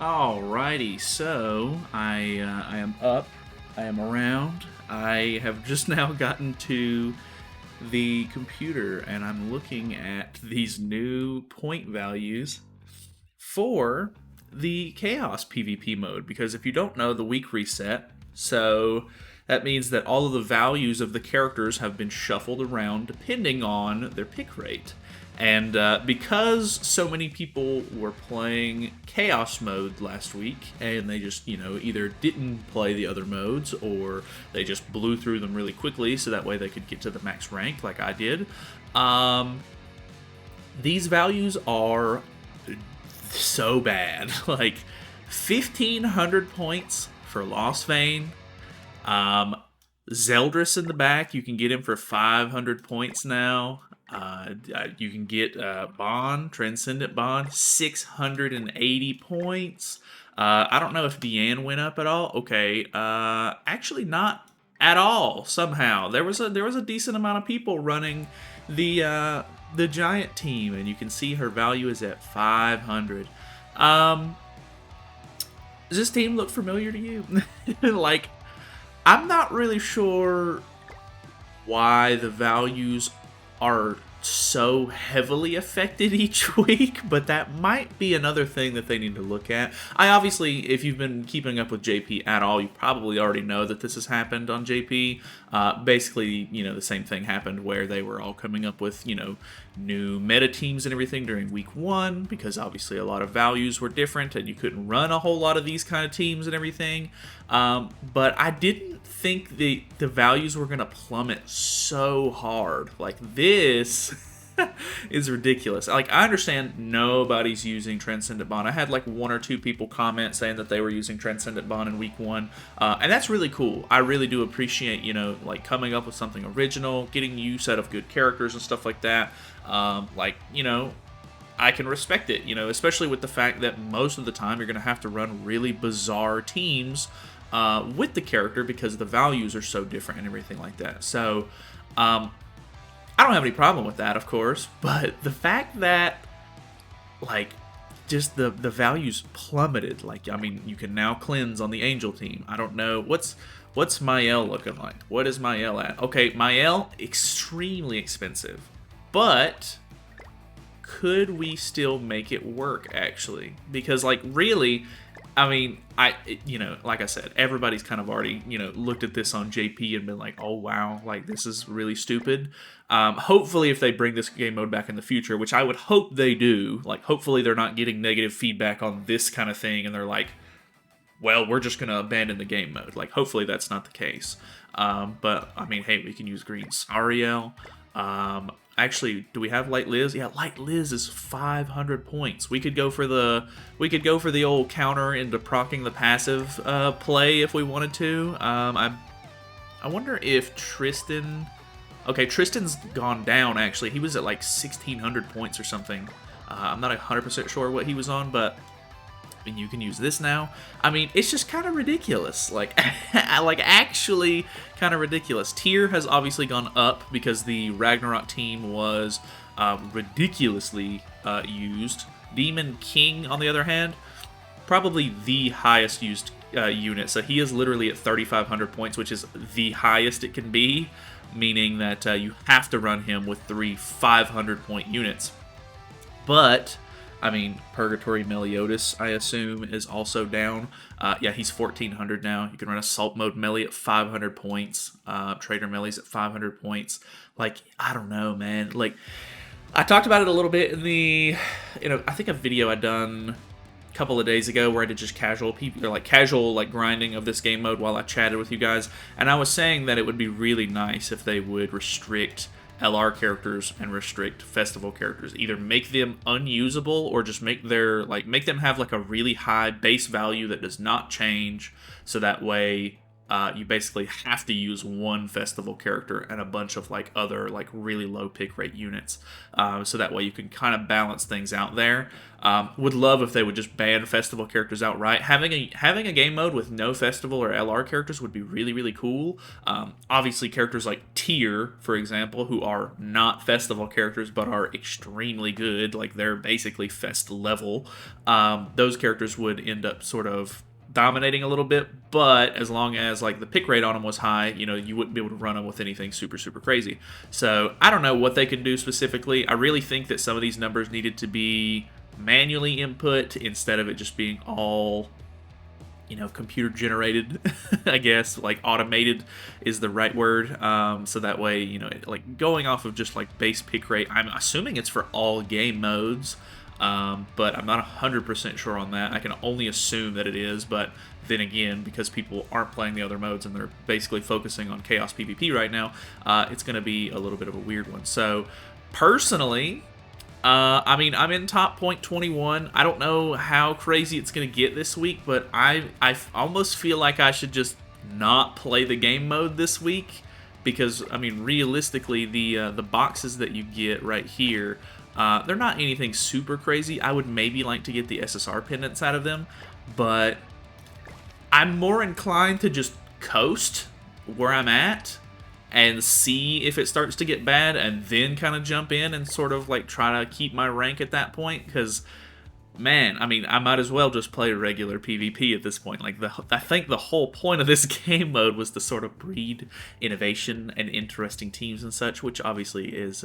Alrighty, so I am up, I am around. I have just now gotten to the computer and I'm looking at these new point values for the Chaos PvP mode. Because if you don't know, the week reset, so that means that all of the values of the characters have been shuffled around depending on their pick rate. And because so many people were playing Chaos mode last week, and they just, either didn't play the other modes, or they just blew through them really quickly so that way they could get to the max rank like I did, these values are so bad. Like, 1,500 points for Lost Vein. Zeldris in the back, you can get him for 500 points now. You can get Bond, Transcendent Bond, 680 points. I don't know if Deanne went up at all. Okay, actually not at all. Somehow there was a decent amount of people running the giant team, and you can see her value is at 500. Does this team look familiar to you? Like, I'm not really sure why the values are so heavily affected each week, but that might be another thing that they need to look at. I obviously, if you've been keeping up with JP at all, you probably already know that this has happened on JP. Basically, the same thing happened where they were all coming up with, new meta teams and everything during week 1, because obviously a lot of values were different and you couldn't run a whole lot of these kind of teams and everything. But I didn't think the values were going to plummet so hard. Like, this is ridiculous. Like, I understand nobody's using Transcendent Bond. I had like 1 or 2 people comment saying that they were using Transcendent Bond in week 1, and that's really cool. I really do appreciate, like, coming up with something original, getting you set of good characters and stuff like that. I can respect it, especially with the fact that most of the time you're going to have to run really bizarre teams with the character because the values are so different and everything like that. So, I don't have any problem with that, of course, but the fact that, like, just the values plummeted. Like, I mean, you can now cleanse on the Angel team. I don't know. What's Mael looking like? What is Mael at? Okay, Mael, extremely expensive. But could we still make it work, actually? Because, like, really, I mean, like I said, everybody's kind of already, looked at this on JP and been like, oh, wow, like, this is really stupid. Hopefully, if they bring this game mode back in the future, which I would hope they do, like, hopefully they're not getting negative feedback on this kind of thing, and they're like, well, we're just going to abandon the game mode. Like, hopefully that's not the case. But, I mean, hey, we can use Green Sariel. Actually, do we have Light Liz? Yeah, Light Liz is 500 points. We could go for the old counter into proccing the passive play if we wanted to. I wonder if Tristan. Okay, Tristan's gone down. Actually, he was at like 1,600 points or something. I'm not 100% sure what he was on, but I mean, you can use this now. I mean, it's just kind of ridiculous. Like, actually kind of ridiculous. Tier has obviously gone up because the Ragnarok team was ridiculously used. Demon King, on the other hand, probably the highest used unit. So he is literally at 3,500 points, which is the highest it can be, meaning that you have to run him with 3 500-point units. But I mean, Purgatory Meliodas, I assume, is also down. Yeah, he's 1,400 now. You can run Assault Mode Melee at 500 points. Trader Melee's at 500 points. Like, I don't know, man. Like, I talked about it a little bit in the, I think a video I done a couple of days ago where I did just casual grinding of this game mode while I chatted with you guys. And I was saying that it would be really nice if they would restrict LR characters and restrict festival characters. Either make them unusable or just make them have like a really high base value that does not change, so that way you basically have to use one festival character and a bunch of like other like really low pick rate units, so that way you can kind of balance things out there. Would love if they would just ban festival characters outright. Having a game mode with no festival or LR characters would be really cool. Obviously, characters like Tier, for example, who are not festival characters but are extremely good, like they're basically fest level. Those characters would end up sort of dominating a little bit, but as long as like the pick rate on them was high, you wouldn't be able to run them with anything super crazy. So I don't know what they can do specifically. I really think that some of these numbers needed to be manually input instead of it just being all computer generated. I guess like automated is the right word. So that way, like going off of just like base pick rate, I'm assuming it's for all game modes. But I'm not 100% sure on that. I can only assume that it is, but then again, because people aren't playing the other modes and they're basically focusing on Chaos PvP right now, it's going to be a little bit of a weird one. So, personally, I mean, I'm in top 0.21. I don't know how crazy it's going to get this week, but I almost feel like I should just not play the game mode this week, because, I mean, realistically, the boxes that you get right here, they're not anything super crazy. I would maybe like to get the SSR pendants out of them, but I'm more inclined to just coast where I'm at and see if it starts to get bad and then kind of jump in and sort of like try to keep my rank at that point, because man, I mean, I might as well just play regular PvP at this point. Like, I think the whole point of this game mode was to sort of breed innovation and interesting teams and such, which obviously is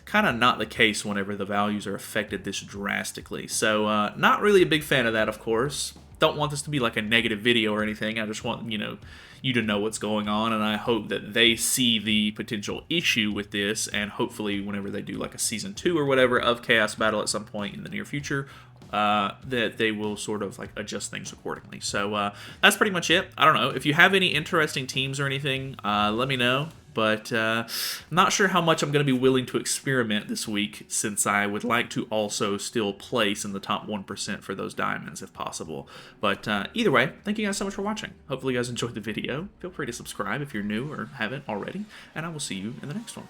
kind of not the case whenever the values are affected this drastically. So, not really a big fan of that, of course. Don't want this to be like a negative video or anything. I just want, you to know what's going on, and I hope that they see the potential issue with this, and hopefully whenever they do like a Season 2 or whatever of Chaos Battle at some point in the near future, that they will sort of like adjust things accordingly. So that's pretty much it. I don't know. If you have any interesting teams or anything, let me know. But I'm not sure how much I'm going to be willing to experiment this week, since I would like to also still place in the top 1% for those diamonds if possible. But either way, thank you guys so much for watching. Hopefully you guys enjoyed the video. Feel free to subscribe if you're new or haven't already, and I will see you in the next one.